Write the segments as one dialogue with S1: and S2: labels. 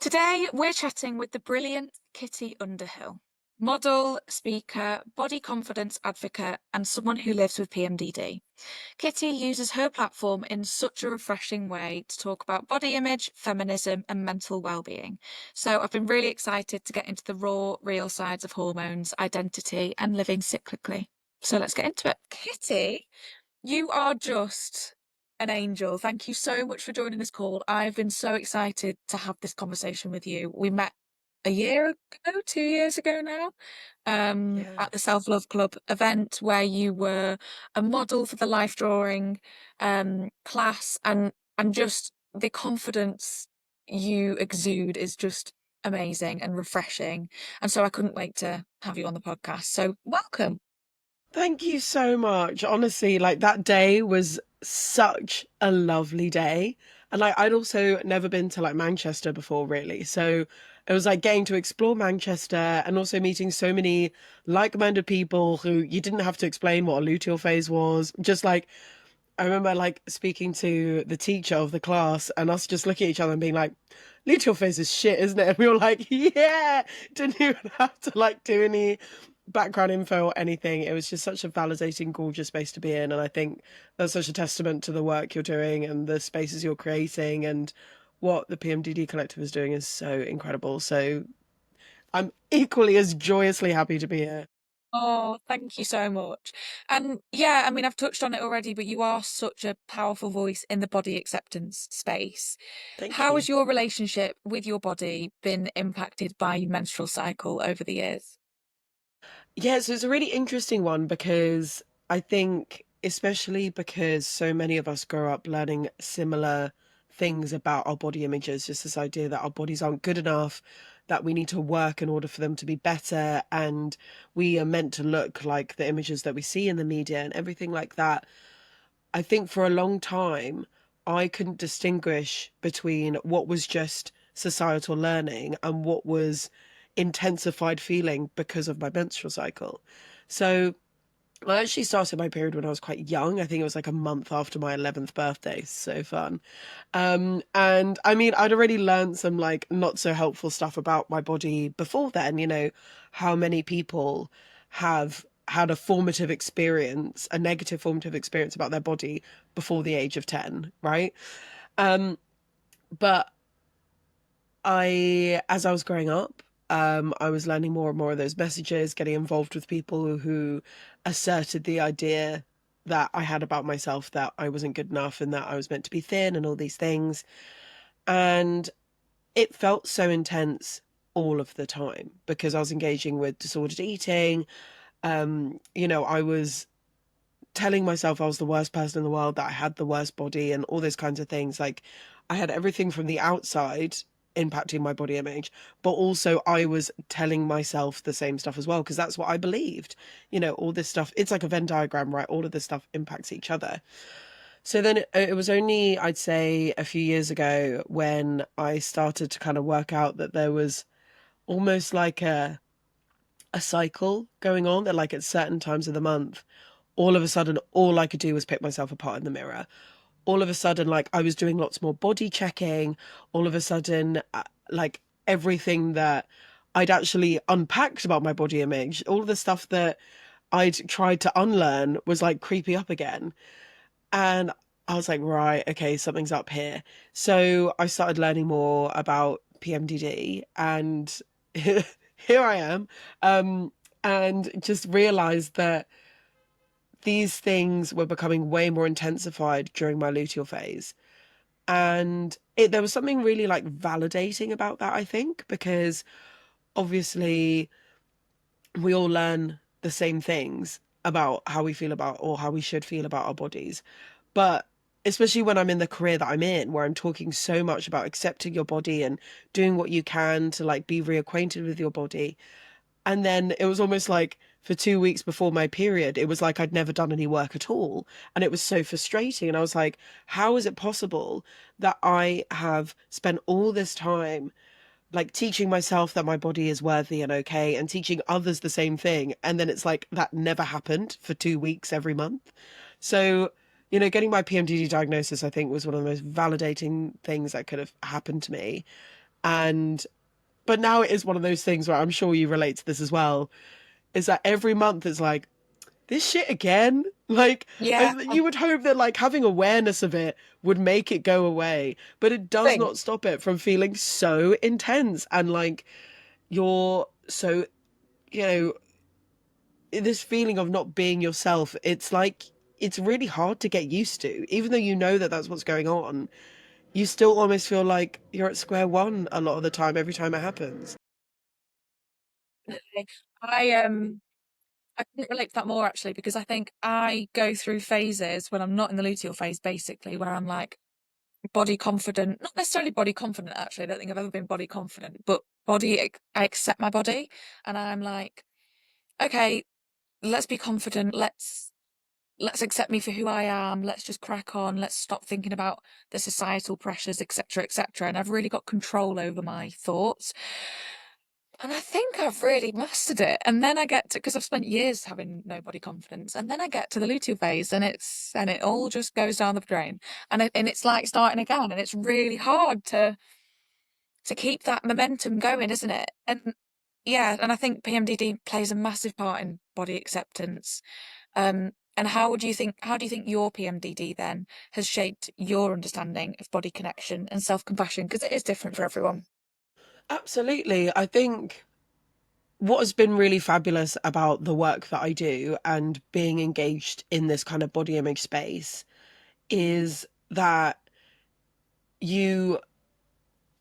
S1: Today, we're chatting with the brilliant Kitty Underhill, model, speaker, body confidence advocate, and someone who lives with PMDD. Kitty uses her platform in such a refreshing way to talk about body image, feminism, and mental well-being. So I've been really excited to get into the raw, real sides of hormones, identity, and living cyclically. So let's get into it. Kitty, you are just an angel. Thank you so much for joining this call. I've been so excited to have this conversation with you. We met a year ago, 2 years ago now,
S2: Yeah.
S1: at the Self Love Club event where you were a model for the life drawing class, and just the confidence you exude is just amazing and refreshing. And so I couldn't wait to have you on the podcast. So welcome.
S2: Thank you so much. Honestly, like that day was such a lovely day. And like I'd also never been to like Manchester before, really. So it was like getting to explore Manchester and also meeting so many like-minded people who you didn't have to explain what a luteal phase was. Just like I remember like speaking to the teacher of the class and us just looking at each other and being like, luteal phase is shit, isn't it? And we were like, yeah, didn't even have to like do any background info or anything. It was just such a validating, gorgeous space to be in. And I think that's such a testament to the work you're doing and the spaces you're creating, and what the PMDD collective is doing is so incredible. So I'm equally as joyously happy to be here.
S1: Oh, thank you so much. And yeah, I mean, I've touched on it already, but you are such a powerful voice in the body acceptance space.
S2: Thank
S1: How
S2: you.
S1: has your relationship with your body been impacted by your menstrual cycle over the years?
S2: Yeah, so it's a really interesting one because I think, especially because so many of us grow up learning similar things about our body images, just this idea that our bodies aren't good enough, that we need to work in order for them to be better, and we are meant to look like the images that we see in the media and everything like that. I think for a long time, I couldn't distinguish between what was just societal learning and what was intensified feeling because of my menstrual cycle. So I actually started my period when I was quite young. I think it was like a month after my 11th birthday. So fun. And I mean, I'd already learned some like not so helpful stuff about my body before then, how many people have had a formative experience, a negative formative experience about their body before the age of 10, right? Um, but as I was growing up, I was learning more and more of those messages, getting involved with people who asserted the idea that I had about myself, that I wasn't good enough and that I was meant to be thin and all these things. And it felt so intense all of the time because I was engaging with disordered eating. I was telling myself I was the worst person in the world, that I had the worst body and all those kinds of things. Like I had everything from the outside impacting my body image, but also I was telling myself the same stuff as well because that's what I believed. All this stuff, it's like a Venn diagram, right? All of this stuff impacts each other. So then it was only, I'd say, a few years ago when I started to kind of work out that there was almost like a cycle going on, that like at certain times of the month, all of a sudden, all I could do was pick myself apart in the mirror. All of a sudden, like I was doing lots more body checking. All of a sudden, like everything that I'd actually unpacked about my body image, all of the stuff that I'd tried to unlearn was like creepy up again. And I was like, right, okay, something's up here. So I started learning more about PMDD, and here I am. Um, and just realized that these things were becoming way more intensified during my luteal phase. And there was something really like validating about that, I think, because obviously we all learn the same things about how we feel about, or how we should feel about our bodies. But especially when I'm in the career that I'm in, where I'm talking so much about accepting your body and doing what you can to like be reacquainted with your body. And then it was almost like for 2 weeks before my period, it was like I'd never done any work at all. And it was so frustrating. And I was like, how is it possible that I have spent all this time like teaching myself that my body is worthy and okay, and teaching others the same thing? And then it's like that never happened for 2 weeks every month. So, getting my PMDD diagnosis, I think, was one of the most validating things that could have happened to me. And but now it is one of those things where I'm sure you relate to this as well, is that every month it's like, this shit again? Like,
S1: Yeah, I
S2: you would hope that like having awareness of it would make it go away, but it does
S1: think
S2: not stop it from feeling so intense. And like, you're so, you know, this feeling of not being yourself, it's like, it's really hard to get used to. Even though you know that that's what's going on, you still almost feel like you're at square one a lot of the time, every time it happens.
S1: I I can relate to that more actually because I think I go through phases when I'm not in the luteal phase, basically, where I'm like body confident, not necessarily body confident actually. I don't think I've ever been body confident, but I accept my body, and I'm like, okay, let's be confident. Let's accept me for who I am. Let's just crack on. Let's stop thinking about the societal pressures, etc., etc. And I've really got control over my thoughts. And I think I've really mastered it. And then I get to, because I've spent years having no body confidence, and then I get to the luteal phase, and it all just goes down the drain, and it's like starting again, and it's really hard to keep that momentum going, isn't it? And yeah, and I think PMDD plays a massive part in body acceptance. And how do you think your PMDD then has shaped your understanding of body connection and self-compassion? Because it is different for everyone.
S2: Absolutely. I think what has been really fabulous about the work that I do and being engaged in this kind of body image space is that you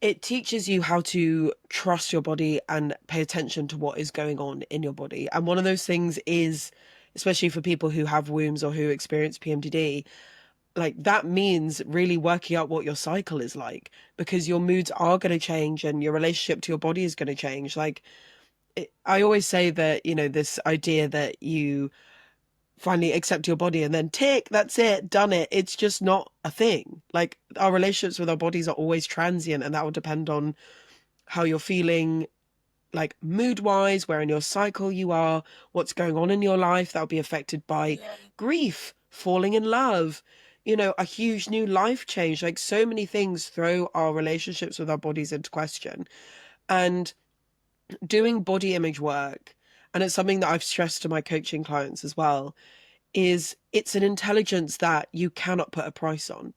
S2: it teaches you how to trust your body and pay attention to what is going on in your body. And one of those things is, especially for people who have wombs or who experience PMDD, like that means really working out what your cycle is like, because your moods are going to change and your relationship to your body is going to change. Like, I always say that, this idea that you finally accept your body and then tick, that's it, done it. It's just not a thing. Like, our relationships with our bodies are always transient, and that will depend on how you're feeling, like mood wise, where in your cycle you are, what's going on in your life. That'll be affected by
S1: Yeah.
S2: grief, falling in love, a huge new life change. Like, so many things throw our relationships with our bodies into question. And doing body image work, and it's something that I've stressed to my coaching clients as well, is it's an intelligence that you cannot put a price on.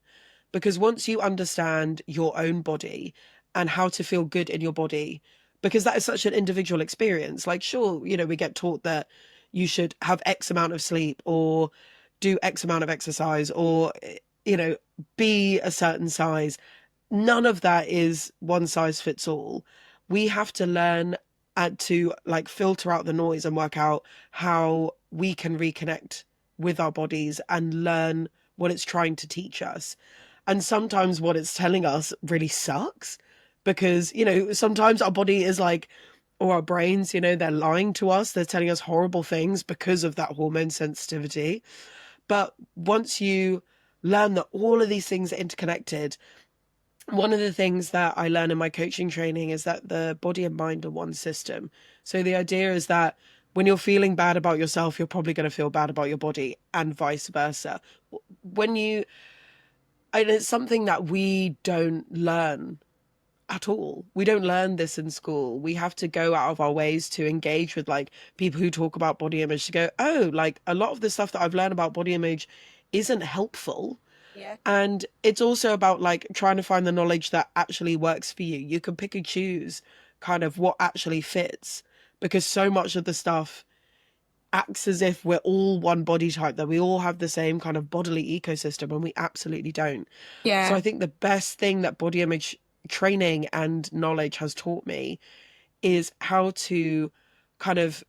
S2: Because once you understand your own body and how to feel good in your body, because that is such an individual experience. Like, sure, we get taught that you should have X amount of sleep or do X amount of exercise or, you know, be a certain size. None of that is one size fits all. We have to learn and to like filter out the noise and work out how we can reconnect with our bodies and learn what it's trying to teach us. And sometimes what it's telling us really sucks, because, sometimes our body is like, or our brains, they're lying to us. They're telling us horrible things because of that hormone sensitivity. But once you learn that all of these things are interconnected, one of the things that I learn in my coaching training is that the body and mind are one system. So the idea is that when you're feeling bad about yourself, you're probably going to feel bad about your body, and vice versa. When you, and it's something that we don't learn at all. We don't learn this in school. We have to go out of our ways to engage with like people who talk about body image, to go, oh, like a lot of the stuff that I've learned about body image isn't helpful.
S1: Yeah.
S2: And it's also about like trying to find the knowledge that actually works for you. You can pick and choose kind of what actually fits, because so much of the stuff acts as if we're all one body type, that we all have the same kind of bodily ecosystem, and we absolutely don't. So
S1: Yeah.
S2: I think the best thing that body image training and knowledge has taught me is how to kind of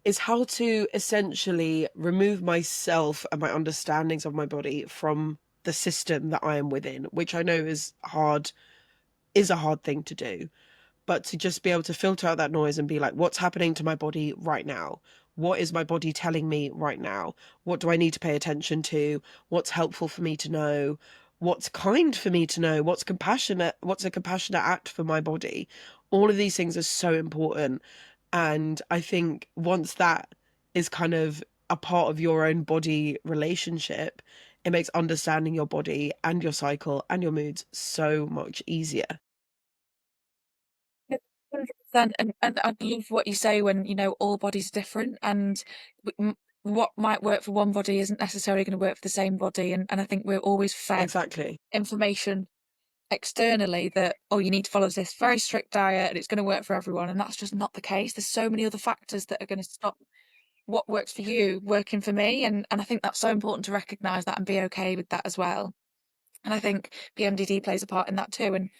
S2: is how to essentially remove myself and my understandings of my body from the system that I am within, which I know is a hard thing to do, but to just be able to filter out that noise and be like, what's happening to my body right now? What is my body telling me right now? What do I need to pay attention to? What's helpful for me to know? What's kind for me to know? What's compassionate? What's a compassionate act for my body? All of these things are so important. And I think once that is kind of a part of your own body relationship, it makes understanding your body and your cycle and your moods so much easier.
S1: 100%. And I love what you say when, all bodies are different, and what might work for one body isn't necessarily going to work for the same body. And I think we're always fed
S2: Exactly.
S1: information externally that, oh, you need to follow this very strict diet and it's going to work for everyone. And that's just not the case. There's so many other factors that are going to stop what works for you working for me. And I think that's so important to recognize that and be okay with that as well. And I think PMDD plays a part in that too. And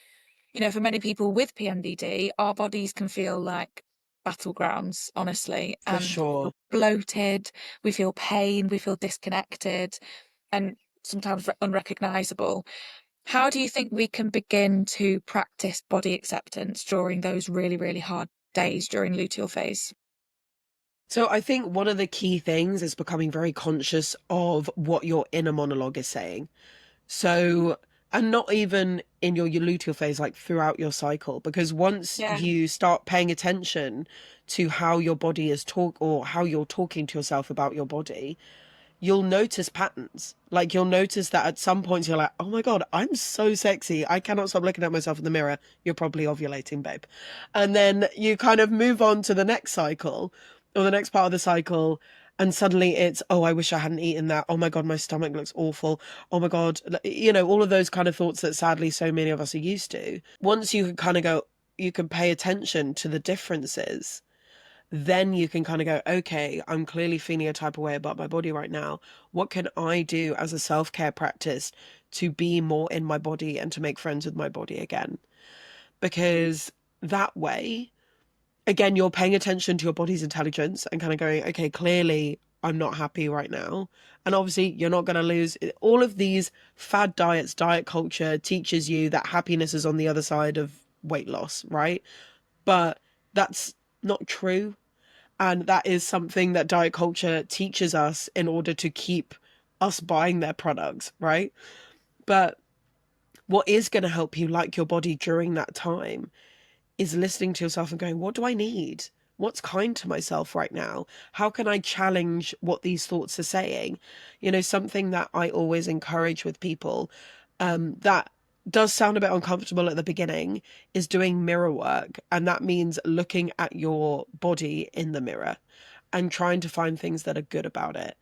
S1: for many people with PMDD, our bodies can feel like battlegrounds, honestly,
S2: For
S1: and we
S2: sure.
S1: feel bloated, we feel pain, we feel disconnected, and sometimes unrecognizable. How do you think we can begin to practice body acceptance during those really, really hard days during luteal phase?
S2: So I think one of the key things is becoming very conscious of what your inner monologue is saying. So, and not even in your luteal phase, like throughout your cycle, because once
S1: Yeah,
S2: you start paying attention to how your body is or how you're talking to yourself about your body, you'll notice patterns. Like you'll notice that at some points you're like, oh my God, I'm so sexy. I cannot stop looking at myself in the mirror. You're probably ovulating, babe. And then you kind of move on to the next cycle or the next part of the cycle. And suddenly it's, oh, I wish I hadn't eaten that. Oh my God, my stomach looks awful. Oh my God. All of those kind of thoughts that sadly so many of us are used to. Once you can kind of go, you can pay attention to the differences, then you can kind of go, okay, I'm clearly feeling a type of way about my body right now. What can I do as a self-care practice to be more in my body and to make friends with my body again? Because that way, again, you're paying attention to your body's intelligence and kind of going, okay, clearly I'm not happy right now. And obviously, you're not going to lose all of these fad diets. Diet culture teaches you that happiness is on the other side of weight loss, right? But that's not true. And that is something that diet culture teaches us in order to keep us buying their products, right? But what is going to help you like your body during that time is listening to yourself and going, what do I need? What's kind to myself right now? How can I challenge what these thoughts are saying? Something that I always encourage with people, that does sound a bit uncomfortable at the beginning, is doing mirror work. And that means looking at your body in the mirror and trying to find things that are good about it.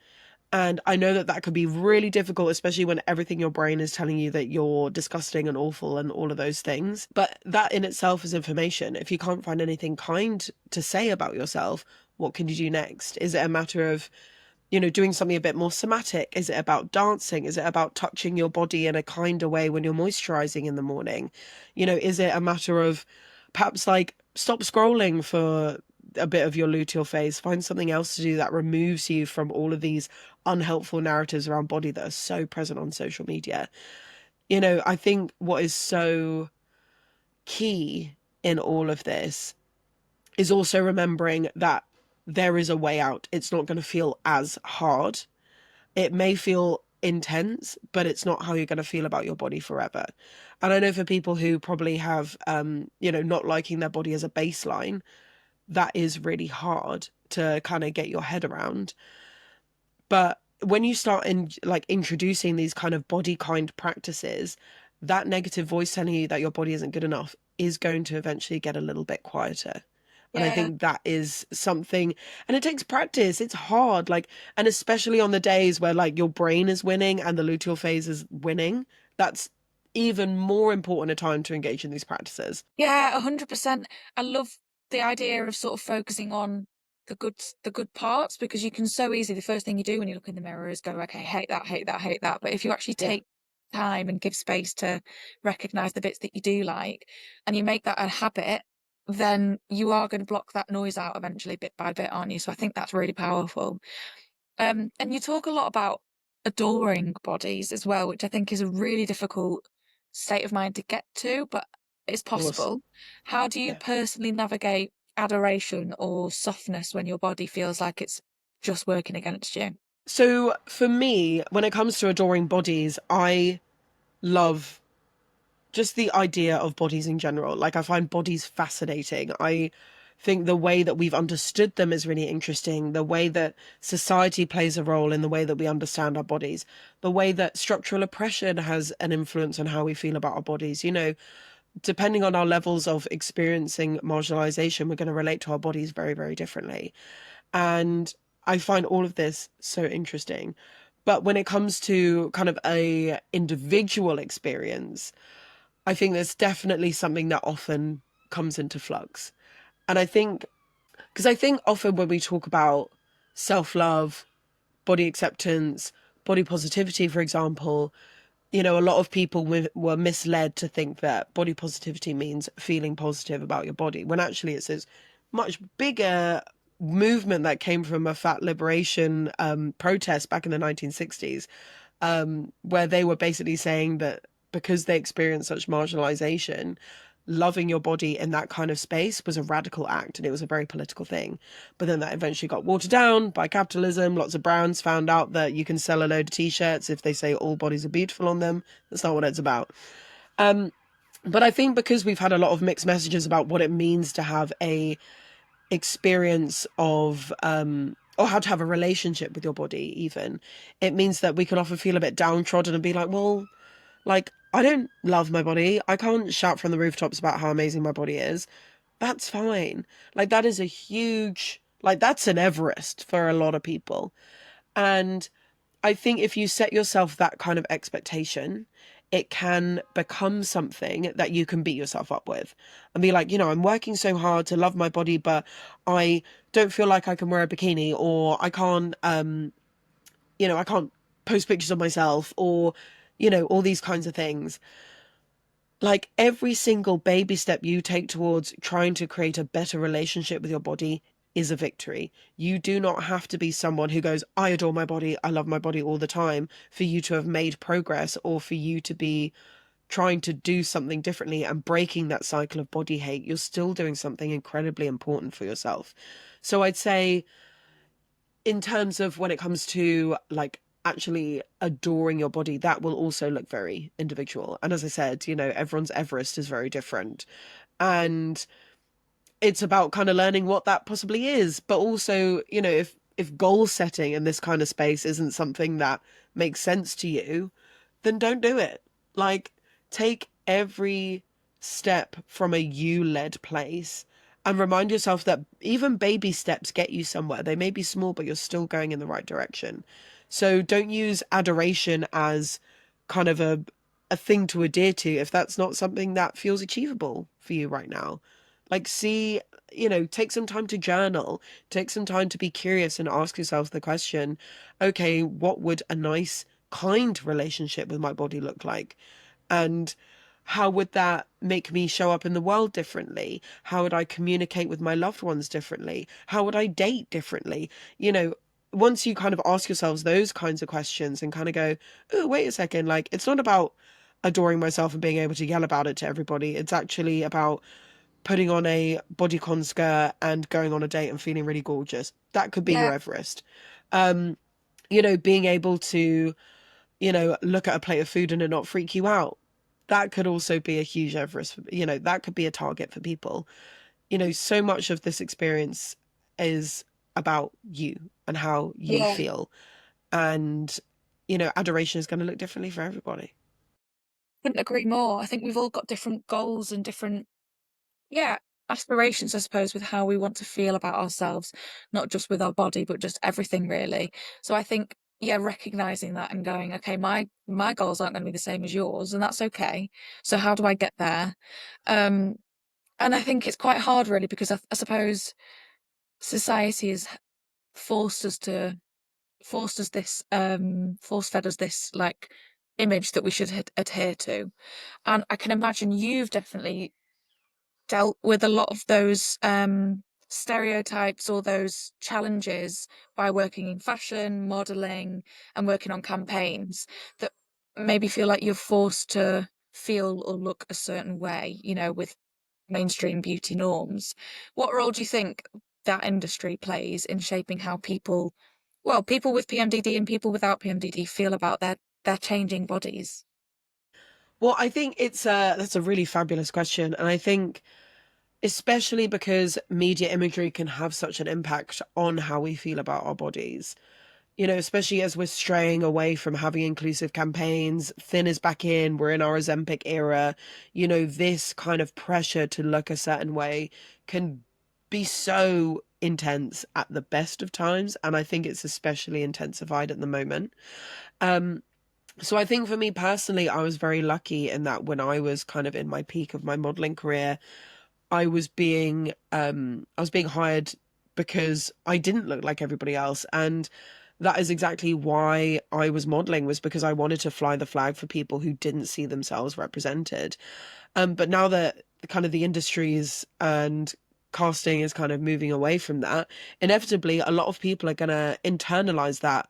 S2: And I know that that could be really difficult, especially when everything your brain is telling you that you're disgusting and awful and all of those things. But that in itself is information. If you can't find anything kind to say about yourself, what can you do next? Is it a matter of, doing something a bit more somatic? Is it about dancing? Is it about touching your body in a kinder way when you're moisturizing in the morning? Is it a matter of perhaps like stop scrolling for a bit of your luteal phase, find something else to do that removes you from all of these unhelpful narratives around body that are so present on social media. I think what is so key in all of this is also remembering that there is a way out. It's not going to feel as hard. It may feel intense, but it's not how you're going to feel about your body forever. And I know for people who probably have, not liking their body as a baseline, that is really hard to kind of get your head around. But when you start introducing these kind of body kind practices, that negative voice telling you that your body isn't good enough is going to eventually get a little bit quieter. And I
S1: yeah,
S2: think that is something, and it takes practice. It's hard, and especially on the days where your brain is winning and the luteal phase is winning, that's even more important a time to engage in these practices.
S1: yeah, 100%. I love the idea of sort of focusing on the good parts, because you can so easily, the first thing you do when you look in the mirror is go, okay, hate that, hate that, hate that. But if you actually
S2: Yeah.
S1: take time and give space to recognize the bits that you do like, and you make that a habit, then you are going to block that noise out eventually, bit by bit, aren't you? So I think that's really powerful. And you talk a lot about adoring bodies as well, which I think is a really difficult state of mind to get to, but it's
S2: Of course.
S1: possible. How do you
S2: Yeah.
S1: personally navigate adoration or softness when your body feels like it's just working against you?
S2: So for me, when it comes to adoring bodies, I love just the idea of bodies in general. I find bodies fascinating. I think the way that we've understood them is really interesting. The way that society plays a role in the way that we understand our bodies, the way that structural oppression has an influence on how we feel about our bodies. Depending on our levels of experiencing marginalization, we're going to relate to our bodies very, very differently. And I find all of this so interesting. But when it comes to kind of a individual experience, I think there's definitely something that often comes into flux. And because I think often when we talk about self love, body acceptance, body positivity, for example, a lot of people were misled to think that body positivity means feeling positive about your body, when actually it's this much bigger movement that came from a fat liberation protest back in the 1960s, where they were basically saying that because they experienced such marginalization, loving your body in that kind of space was a radical act and it was a very political thing. But then that eventually got watered down by capitalism. Lots of brands found out that you can sell a load of t-shirts if they say all bodies are beautiful on them. That's not what it's about. But I think because we've had a lot of mixed messages about what it means to have a experience of or how to have a relationship with your body, even, it means that we can often feel a bit downtrodden and be like, well, like, I don't love my body. I can't shout from the rooftops about how amazing my body is. That's fine. Like, that is a huge, like, that's an Everest for a lot of people. And I think if you set yourself that kind of expectation, it can become something that you can beat yourself up with and be like, I'm working so hard to love my body, but I don't feel like I can wear a bikini, or I can't, I can't post pictures of myself, or, all these kinds of things. Like, every single baby step you take towards trying to create a better relationship with your body is a victory. You do not have to be someone who goes, I adore my body, I love my body all the time, for you to have made progress, or for you to be trying to do something differently and breaking that cycle of body hate. You're still doing something incredibly important for yourself. So I'd say, in terms of when it comes to like actually adoring your body, that will also look very individual. And as I said, everyone's Everest is very different. And it's about kind of learning what that possibly is. But also, if goal setting in this kind of space isn't something that makes sense to you, then don't do it. Like, take every step from a you led place and remind yourself that even baby steps get you somewhere. They may be small, but you're still going in the right direction. So don't use adoration as kind of a thing to adhere to if that's not something that feels achievable for you right now. Like, take some time to journal, take some time to be curious and ask yourself the question, okay, what would a nice, kind relationship with my body look like? And how would that make me show up in the world differently? How would I communicate with my loved ones differently? How would I date differently? Once you kind of ask yourselves those kinds of questions and kind of go, oh, wait a second, like, it's not about adoring myself and being able to yell about it to everybody. It's actually about putting on a bodycon skirt and going on a date and feeling really gorgeous. That could be your
S1: Yeah.
S2: Everest. Being able to, look at a plate of food and it not freak you out. That could also be a huge Everest. That could be a target for people. So much of this experience is about you and how you
S1: Yeah.
S2: feel. And, adoration is going to look differently for everybody.
S1: Couldn't agree more. I think we've all got different goals and different, yeah, aspirations, I suppose, with how we want to feel about ourselves, not just with our body, but just everything really. So I think, yeah, recognizing that and going, okay, my goals aren't going to be the same as yours, and that's okay. So how do I get there? Um, and I think it's quite hard really because I suppose society has forced us to force fed us this like image that we should adhere to. And I can imagine you've definitely dealt with a lot of those stereotypes or those challenges by working in fashion, modeling, and working on campaigns that maybe feel like you're forced to feel or look a certain way, with mainstream beauty norms. What role do you think that industry plays in shaping how people with PMDD and people without PMDD feel about their changing bodies?
S2: Well, I think that's a really fabulous question. And I think especially because media imagery can have such an impact on how we feel about our bodies. You know, especially as we're straying away from having inclusive campaigns, thin is back in, we're in our Ozempic era, you know, this kind of pressure to look a certain way can be so intense at the best of times. And I think it's especially intensified at the moment. Um, so I think for me personally, I was very lucky in that when I was kind of in my peak of my modeling career, I was being hired because I didn't look like everybody else. And that is exactly why I was modeling, was because I wanted to fly the flag for people who didn't see themselves represented. But now that kind of the industries and casting is kind of moving away from that, inevitably a lot of people are going to internalize that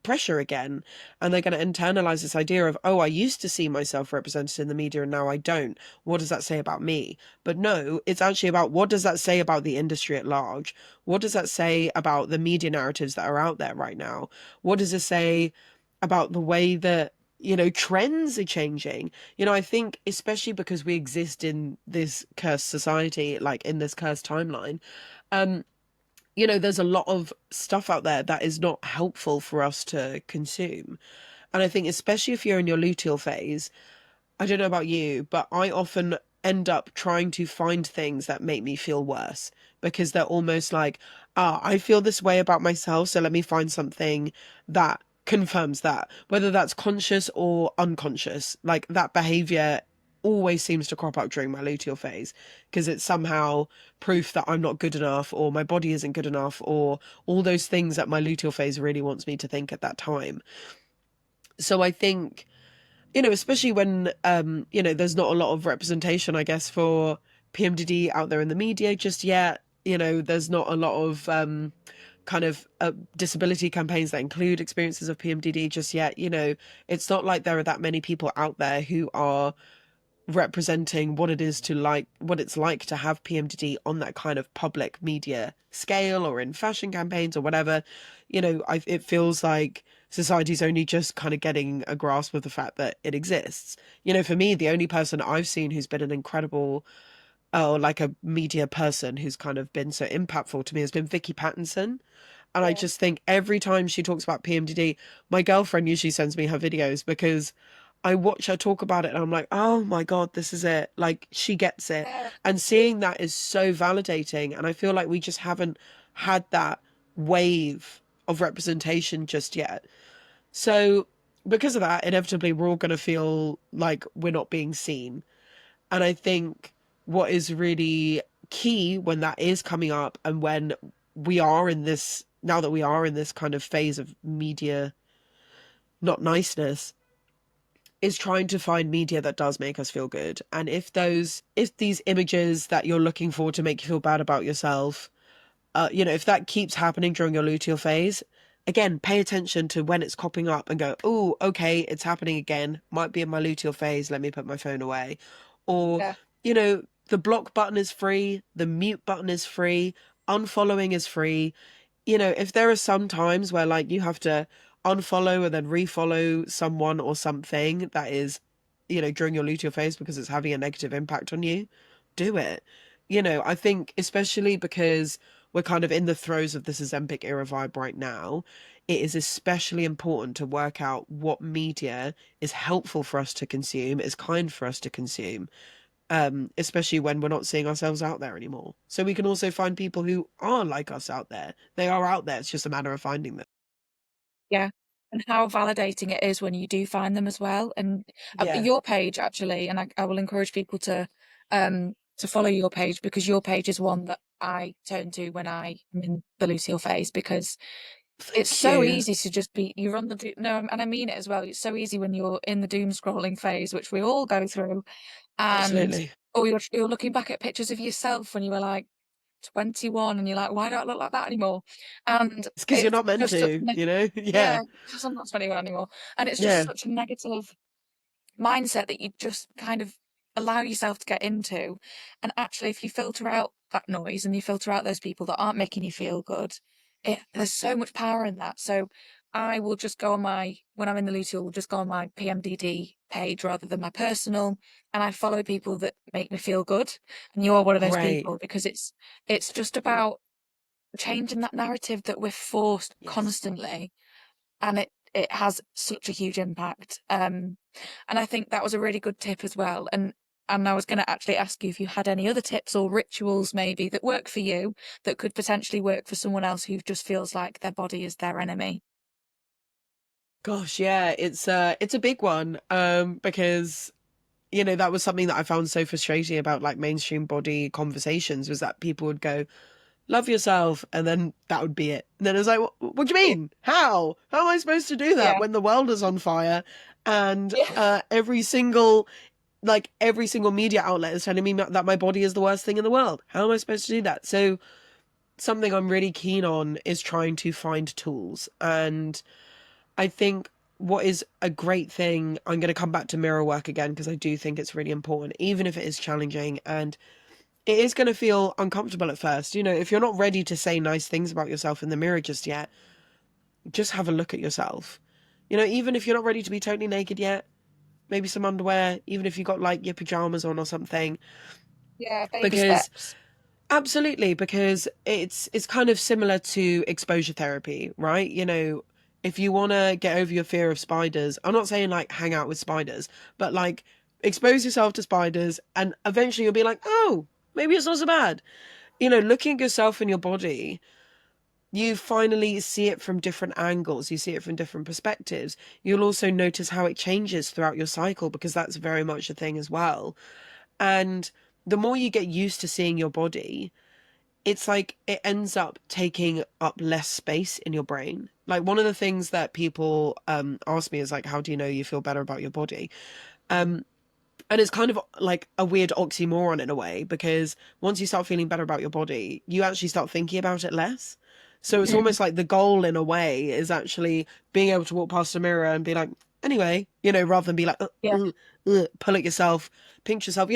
S2: pressure again, and they're going to internalize this idea of, oh, I used to see myself represented in the media and now I don't. What does that say about me? But no, it's actually about, what does that say about the industry at large? What does that say about the media narratives that are out there right now? What does it say about the way that, you know, trends are changing? You know, I think especially because we exist in this cursed society, like in this cursed timeline, um you know, there's a lot of stuff out there that is not helpful for us to consume. And I think, especially if you're in your luteal phase, I don't know about you, but I often end up trying to find things that make me feel worse, because they're almost like, I feel this way about myself, so let me find something that confirms that, whether that's conscious or unconscious. Like, that behavior always seems to crop up during my luteal phase, because it's somehow proof that I'm not good enough, or my body isn't good enough, or all those things that my luteal phase really wants me to think at that time. So I think, you know, especially when, you know, there's not a lot of representation, I guess, for PMDD out there in the media just yet. You know, there's not a lot of kind of disability campaigns that include experiences of PMDD just yet. You know, it's not like there are that many people out there who are representing what it is to like, what it's like to have PMDD on that kind of public media scale, or in fashion campaigns or whatever. You know, it feels like society's only just kind of getting a grasp of the fact that it exists. You know, for me, the only person I've seen who's been an incredible, or like a media person who's kind of been so impactful to me, has been Vicky Pattinson. And I
S1: Yeah.
S2: just think every time she talks about PMDD, my girlfriend usually sends me her videos, because I watch her talk about it and I'm like, oh my God, this is it. Like, she gets it.
S1: Yeah.
S2: And seeing that is so validating. And I feel like we just haven't had that wave of representation just yet. So, because of that, inevitably, we're all going to feel like we're not being seen. And I think what is really key when that is coming up, and when we are in this, now that we are in this kind of phase of media not niceness, is trying to find media that does make us feel good. And if these images that you're looking for to make you feel bad about yourself, you know, if that keeps happening during your luteal phase, again, pay attention to when it's cropping up and go, oh, okay, it's happening again. Might be in my luteal phase. Let me put my phone away. Or,
S1: Yeah.
S2: you know, the block button is free. The mute button is free. Unfollowing is free. You know, if there are some times where like you have to unfollow and then refollow someone or something that is, you know, during your luteal phase because it's having a negative impact on you, do it. You know, I think especially because we're kind of in the throes of this Ozempic era vibe right now, it is especially important to work out what media is helpful for us to consume, is kind for us to consume, especially when we're not seeing ourselves out there anymore. So we can also find people who are like us out there. They are out there. It's just a matter of finding them.
S1: Yeah, and how validating it is when you do find them as well. And
S2: Yeah.
S1: your page actually, and I will encourage people to follow your page, because your page is one that I turn to when I am in the luteal phase, because it's
S2: Thank
S1: so
S2: you.
S1: easy to just be, you run the no, and I mean it as well. It's so easy when you're in the doom scrolling phase, which we all go through, and
S2: Absolutely.
S1: or you're looking back at pictures of yourself when you were like 21 and you're like, why don't I look like that anymore? And
S2: It's because you're
S1: it's
S2: not meant
S1: just such
S2: to, you know? Yeah.
S1: yeah, because I'm not 21 anymore. And it's just
S2: Yeah.
S1: such a negative mindset that you just kind of allow yourself to get into. And actually, if you filter out that noise and you filter out those people that aren't making you feel good, there's so much power in that. So I will just go on my, when I'm in the luteal, will just go on my PMDD page rather than my personal, and I follow people that make me feel good. And you're one of those
S2: Great.
S1: people, because it's just about changing that narrative that we're forced
S2: Yes.
S1: constantly, and it has such a huge impact. And I think that was a really good tip as well. And I was going to actually ask you if you had any other tips or rituals maybe that work for you that could potentially work for someone else who just feels like their body is their enemy.
S2: Gosh, yeah, it's a big one. Because that was something that I found so frustrating about like mainstream body conversations, was that people would go, love yourself, and then that would be it. And then I was like, what do you
S1: Yeah.
S2: mean? How am I supposed to do that
S1: Yeah.
S2: when the world is on fire and
S1: Yeah.
S2: every single media outlet is telling me that my body is the worst thing in the world? How am I supposed to do that? So something I'm really keen on is trying to find tools. And I think what is a great thing, I'm going to come back to mirror work again because I do think it's really important, even if it is challenging and it is going to feel uncomfortable at first. If you're not ready to say nice things about yourself in the mirror just yet, just have a look at yourself. Even if you're not ready to be totally naked yet, maybe some underwear, even if you got like your pajamas on or something.
S1: Yeah, baby
S2: Because
S1: steps.
S2: absolutely, because it's kind of similar to exposure therapy, right? If you want to get over your fear of spiders, I'm not saying like hang out with spiders, but like expose yourself to spiders and eventually you'll be like, oh, maybe it's not so bad. Looking at yourself and your body, you finally see it from different angles, you see it from different perspectives. You'll also notice how it changes throughout your cycle, because that's very much a thing as well. And the more you get used to seeing your body, it's like it ends up taking up less space in your brain. Like one of the things that people ask me is like, how do you know you feel better about your body? And it's kind of like a weird oxymoron in a way, because once you start feeling better about your body, you actually start thinking about it less. So it's
S1: Mm.
S2: almost like the goal in a way is actually being able to walk past a mirror and be like, anyway, rather than be like,
S1: Yeah.
S2: pull at yourself, pinch yourself.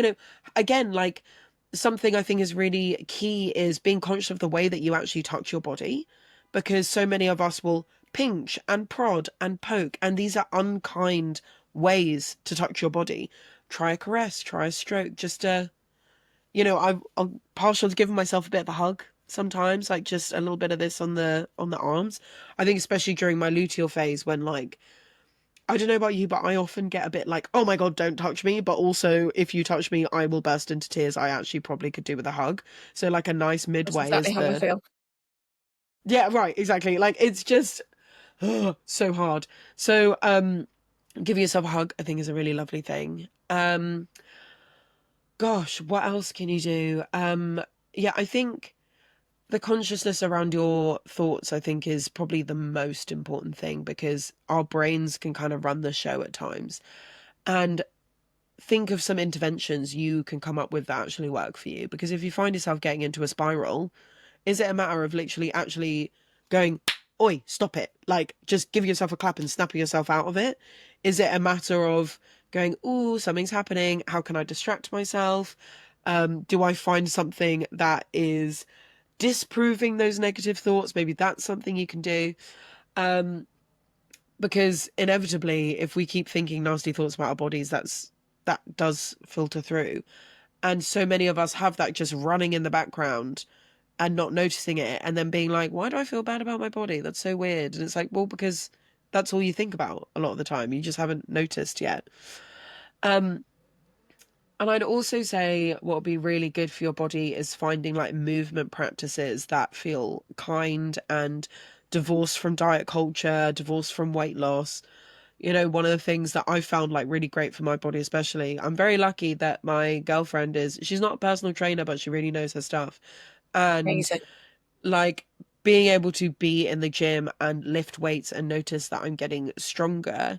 S2: Again, like something I think is really key is being conscious of the way that you actually touch your body, because so many of us will pinch and prod and poke, and these are unkind ways to touch your body. Try a caress, try a stroke, just I'm partial to giving myself a bit of a hug sometimes, like just a little bit of this on the arms. I think especially during my luteal phase, when like, I don't know about you, but I often get a bit like, oh my God, don't touch me. But also, if you touch me, I will burst into tears. I actually probably could do with a hug. So, like, a nice
S1: That's
S2: midway
S1: exactly
S2: is
S1: how I
S2: the.
S1: feel.
S2: Yeah, right, exactly. Like, it's just so hard. So, giving yourself a hug, I think, is a really lovely thing. Gosh, what else can you do? Yeah, I think the consciousness around your thoughts, I think, is probably the most important thing, because our brains can kind of run the show at times. And think of some interventions you can come up with that actually work for you. Because if you find yourself getting into a spiral, is it a matter of literally actually going, oi, stop it? Like, just give yourself a clap and snapping yourself out of it? Is it a matter of going, ooh, something's happening. How can I distract myself? Do I find something that is disproving those negative thoughts? Maybe that's something you can do. Um, because inevitably, if we keep thinking nasty thoughts about our bodies, that does filter through. And so many of us have that just running in the background and not noticing it, and then being like, why do I feel bad about my body? That's so weird. And it's like, well, because that's all you think about a lot of the time. You just haven't noticed yet. Um, and I'd also say what would be really good for your body is finding like movement practices that feel kind and divorced from diet culture, divorced from weight loss. One of the things that I found like really great for my body, especially, I'm very lucky that my girlfriend she's not a personal trainer, but she really knows her stuff. And
S1: Amazing.
S2: like being able to be in the gym and lift weights and notice that I'm getting stronger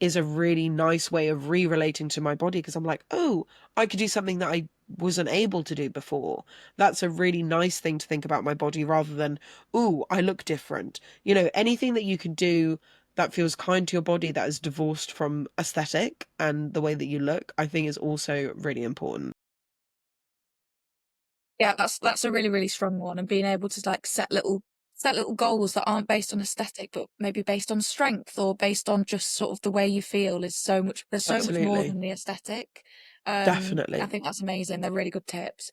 S2: is a really nice way of re-relating to my body, because I'm like, oh, I could do something that I wasn't able to do before. That's a really nice thing to think about my body, rather than, oh, I look different. Anything that you can do that feels kind to your body, that is divorced from aesthetic and the way that you look, I think is also really important.
S1: Yeah, that's a really, really strong one. And being able to like set little set little goals that aren't based on aesthetic, but maybe based on strength or based on just sort of the way you feel is so much, there's so much more
S2: Absolutely.
S1: than the aesthetic. I
S2: Definitely.
S1: think that's amazing. They're really good tips.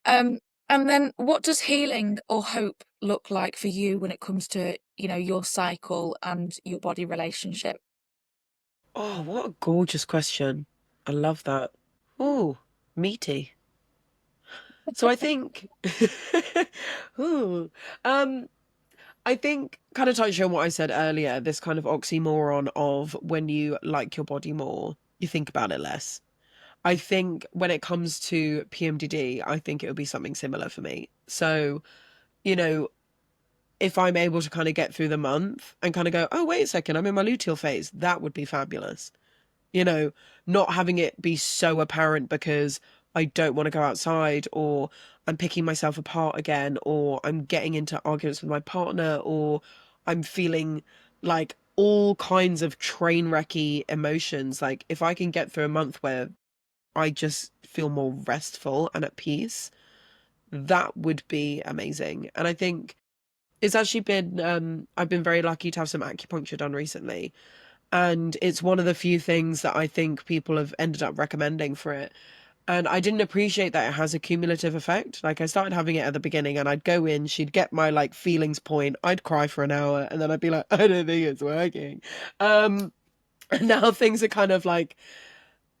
S1: Um, and then what does healing or hope look like for you when it comes to, you know, your cycle and your body relationship?
S2: Oh, what a gorgeous question. I love that. Oh, meaty. So I think, ooh, um, I think kind of touching on what I said earlier, this kind of oxymoron of when you like your body more, you think about it less. I think when it comes to PMDD, I think it would be something similar for me. So, you know, if I'm able to kind of get through the month and kind of go, oh, wait a second, I'm in my luteal phase, that would be fabulous. You know, not having it be so apparent because I don't want to go outside, or I'm picking myself apart again, or I'm getting into arguments with my partner, or I'm feeling like all kinds of train wrecky emotions. Like if I can get through a month where I just feel more restful and at peace, that would be amazing. And I think it's actually been, I've been very lucky to have some acupuncture done recently. And it's one of the few things that I think people have ended up recommending for it. And I didn't appreciate that it has a cumulative effect. Like I started having it at the beginning and I'd go in, she'd get my like feelings point, I'd cry for an hour and then I'd be like, I don't think it's working. And now things are kind of like,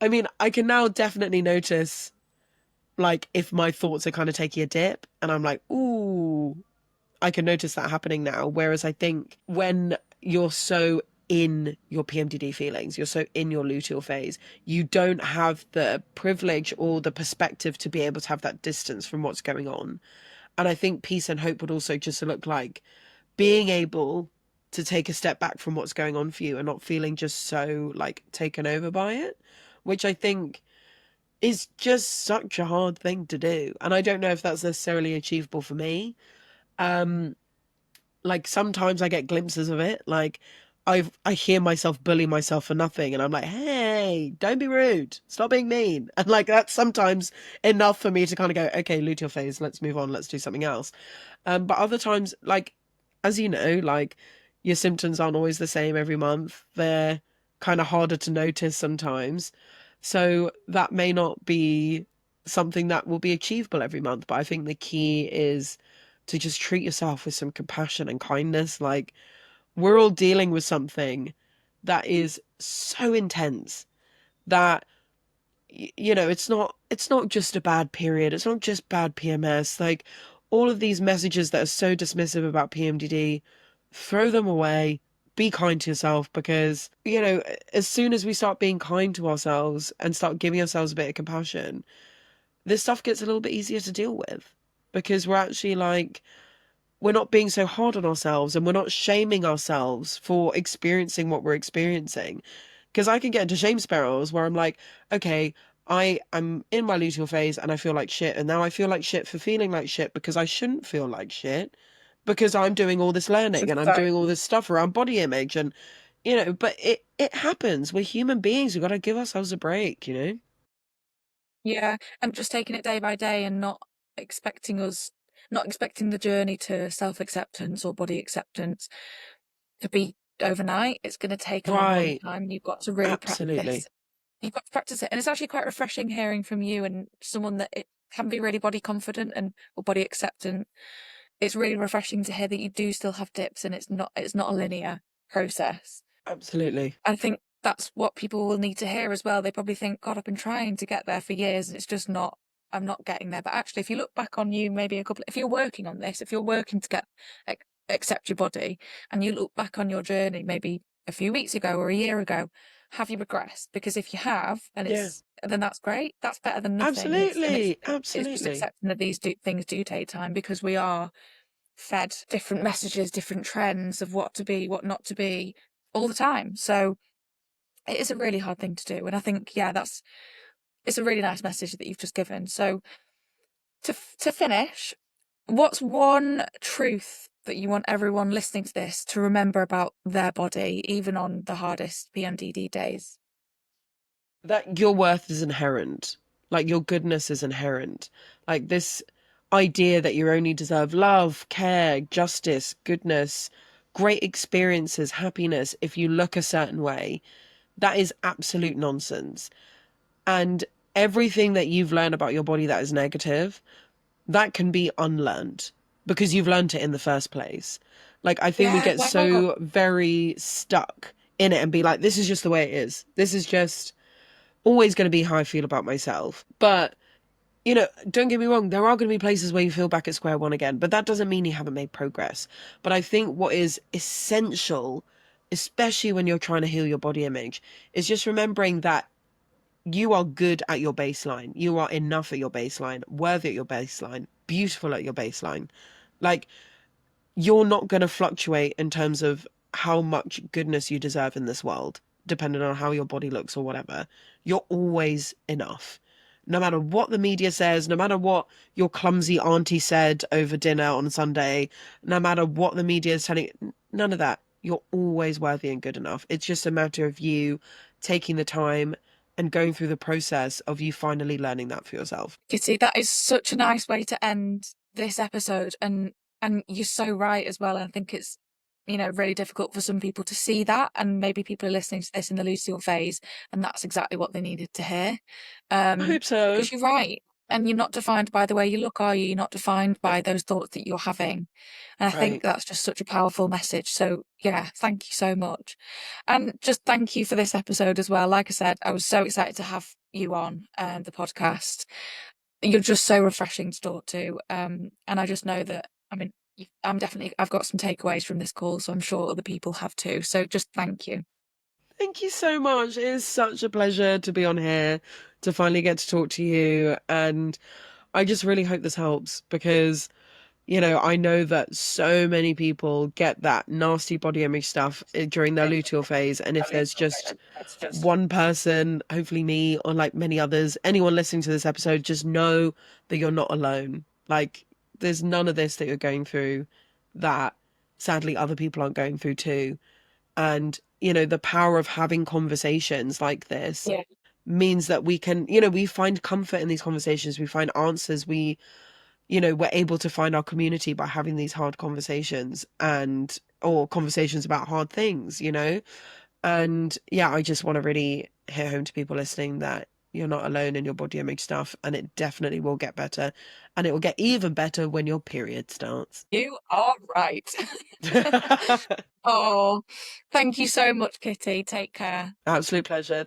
S2: I mean, I can now definitely notice like if my thoughts are kind of taking a dip and I'm like, ooh, I can notice that happening now. Whereas I think when you're so in your PMDD feelings, you're so in your luteal phase, you don't have the privilege or the perspective to be able to have that distance from what's going on. And I think peace and hope would also just look like being able to take a step back from what's going on for you and not feeling just so like taken over by it, which I think is just such a hard thing to do. And I don't know if that's necessarily achievable for me. Um, like sometimes I get glimpses of it. Like I hear myself bully myself for nothing and I'm like, hey, don't be rude. Stop being mean. And like that's sometimes enough for me to kind of go, okay, luteal phase, let's move on, let's do something else. But other times, like, as you know, like your symptoms aren't always the same every month. They're kind of harder to notice sometimes. So that may not be something that will be achievable every month. But I think the key is to just treat yourself with some compassion and kindness. Like, we're all dealing with something that is so intense that you know, it's not just a bad period, it's not just bad PMS. Like all of these messages that are so dismissive about PMDD, throw them away. Be kind to yourself, because you know, as soon as we start being kind to ourselves and start giving ourselves a bit of compassion, this stuff gets a little bit easier to deal with, because we're actually like, we're not being so hard on ourselves and we're not shaming ourselves for experiencing what we're experiencing. Because I can get into shame spirals where I'm like, okay, I am in my luteal phase and I feel like shit. And now I feel like shit for feeling like shit because I shouldn't feel like shit, because I'm doing all this learning and I'm
S1: So,
S2: doing all this stuff around body image. And, you know, but it happens. We're human beings. We've got to give ourselves a break, you know?
S1: yeah, and just taking it day by day and expecting us, not expecting the journey to self-acceptance or body acceptance to be overnight. It's going to take a long, long
S2: Right.
S1: time. You've got to really practice.
S2: Absolutely.
S1: You've got to practice it. And it's actually quite refreshing hearing from you and someone that it can be really body confident and or body acceptant. It's really refreshing to hear that you do still have dips and it's not a linear process.
S2: Absolutely.
S1: I think that's what people will need to hear as well. They probably think, God, I've been trying to get there for years and it's just not, I'm not getting there. But actually, if you look back on you, maybe if you're working on this, if you're working to accept your body and you look back on your journey, maybe a few weeks ago or a year ago, have you progressed? Because if you have,
S2: Yeah.
S1: then that's great. That's better than nothing.
S2: Absolutely.
S1: It's just
S2: Absolutely.
S1: accepting that things do take time, because we are fed different messages, different trends of what to be, what not to be all the time. So it is a really hard thing to do. And I think, yeah, it's a really nice message that you've just given. So to finish, what's one truth that you want everyone listening to this to remember about their body, even on the hardest PMDD days?
S2: That your worth is inherent. Like your goodness is inherent. Like this, idea that you only deserve love, care, justice, goodness, great experiences, happiness if you look a certain way, that is absolute nonsense. And everything that you've learned about your body that is negative, that can be unlearned because you've learned it in the first place. Like, I think we
S1: Yeah,
S2: get so very stuck in it and be like, this is just the way it is. This is just always going to be how I feel about myself. But, you know, don't get me wrong, there are going to be places where you feel back at square one again, but that doesn't mean you haven't made progress. But I think what is essential, especially when you're trying to heal your body image, is just remembering that you are good at your baseline. You are enough at your baseline, worthy at your baseline, beautiful at your baseline. Like, you're not going to fluctuate in terms of how much goodness you deserve in this world, depending on how your body looks or whatever. You're always enough. No matter what the media says, no matter what your clumsy auntie said over dinner on Sunday, no matter what the media is telling you, none of that. You're always worthy and good enough. It's just a matter of you taking the time and going through the process of you finally learning that for yourself.
S1: Kitty, that is such a nice way to end this episode, and you're so right as well. I think it's, you know, really difficult for some people to see that, and maybe people are listening to this in the luteal phase, and that's exactly what they needed to hear.
S2: I hope so.
S1: Because you're right, and you're not defined by the way you look, are you? You're not defined by those thoughts that you're having, and I think
S2: Right.
S1: that's just such a powerful message. So yeah, thank you so much, and just thank you for this episode as well. Like I said, I was so excited to have you on the podcast. You're just so refreshing to talk to. And I just know that, I mean, I've got some takeaways from this call, so I'm sure other people have too. So just thank you.
S2: Thank you so much. It is such a pleasure to be on here, to finally get to talk to you. And I just really hope this helps because, you know, I know that so many people get that nasty body image stuff during their luteal phase. And if there's just one person, hopefully me or like many others, anyone listening to this episode, just know that you're not alone. Like, there's none of this that you're going through that sadly other people aren't going through too. And, you know, the power of having conversations like this
S1: Yeah.
S2: means that we can, you know, we find comfort in these conversations, we find answers, we, you know, we're able to find our community by having these hard conversations and or conversations about hard things, you know. And yeah, I just want to really hit home to people listening that you're not alone in your body image stuff, and it definitely will get better, and it will get even better when your period starts.
S1: You are right. Oh, thank you so much, Kitty. Take care.
S2: Absolute pleasure.